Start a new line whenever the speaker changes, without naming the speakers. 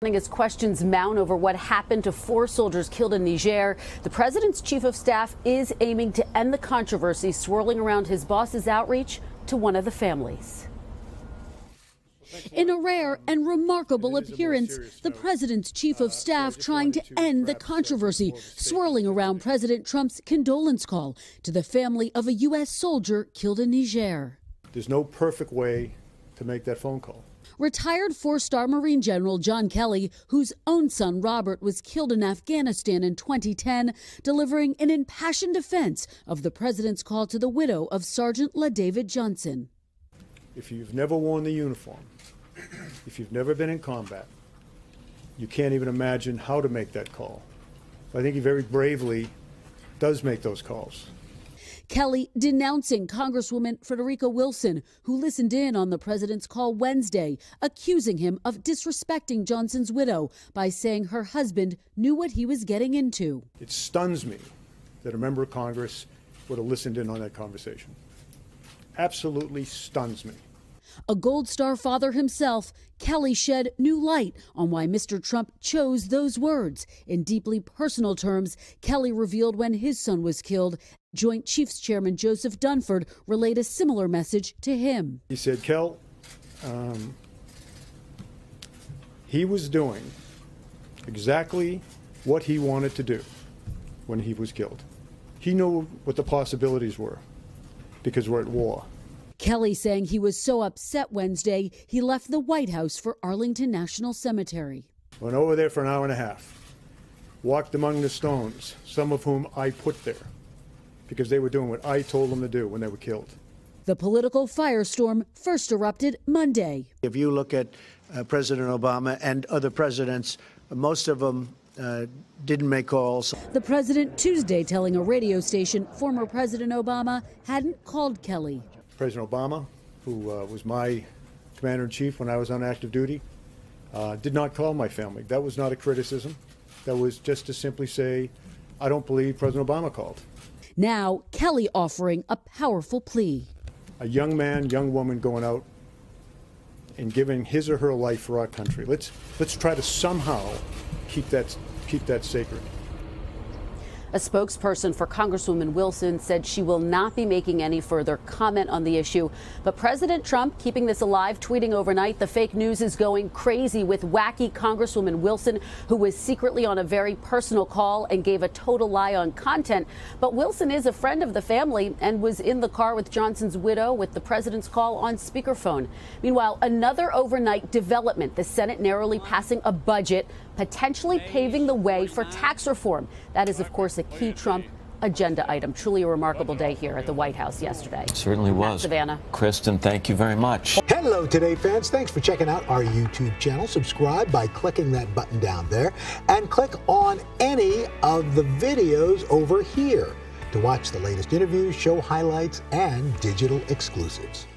As questions mount over what happened to 4 soldiers killed in Niger, the president's chief of staff is aiming to end the controversy swirling around his boss's outreach to one of the families. In a rare and remarkable appearance, the president's chief of staff trying to end the controversy swirling around President Trump's condolence call to the family of a U.S. soldier killed in Niger.
There's no perfect way to make that phone call.
Retired 4-star Marine General John Kelly, whose own son Robert was killed in Afghanistan in 2010, delivering an impassioned defense of the president's call to the widow of Sergeant LaDavid Johnson.
If you've never worn the uniform, if you've never been in combat, you can't even imagine how to make that call. I think he very bravely does make those calls.
Kelly denouncing Congresswoman Frederica Wilson, who listened in on the president's call Wednesday, accusing him of disrespecting Johnson's widow by saying her husband knew what he was getting into.
It stuns me that a member of Congress would have listened in on that conversation. Absolutely stuns me.
A Gold Star father himself, Kelly shed new light on why Mr. Trump chose those words. In deeply personal terms, Kelly revealed when his son was killed, Joint Chiefs Chairman Joseph Dunford relayed a similar message to him.
He said, Kel, he was doing exactly what he wanted to do when he was killed. He knew what the possibilities were because we're at war.
Kelly saying he was so upset Wednesday, he left the White House for Arlington National Cemetery.
Went over there for an hour and a half, walked among the stones, some of whom I put there because they were doing what I told them to do when they were killed.
The political firestorm first erupted Monday.
If you look at President Obama and other presidents, most of them didn't make calls.
The president Tuesday telling a radio station former President Obama hadn't called Kelly.
President Obama, who was my commander-in-chief when I was on active duty, did not call my family. That was not a criticism. That was just to simply say, I don't believe President Obama called.
Now, Kelly offering a powerful plea.
A young man, young woman going out and giving his or her life for our country. Let's try to somehow keep that sacred.
A spokesperson for Congresswoman Wilson said she will not be making any further comment on the issue. But President Trump keeping this alive, tweeting overnight, the fake news is going crazy with wacky Congresswoman Wilson, who was secretly on a very personal call and gave a total lie on content. But Wilson is a friend of the family and was in the car with Johnson's widow with the president's call on speakerphone. Meanwhile, another overnight development, the Senate narrowly passing a budget, potentially paving the way for tax reform. That is, of course, a key Trump agenda item. Truly a remarkable day here at the White House yesterday.
It certainly was.
Savannah.
Kristen, thank you very much.
Hello, Today fans. Thanks for checking out our YouTube channel. Subscribe by clicking that button down there and click on any of the videos over here to watch the latest interviews, show highlights, and digital exclusives.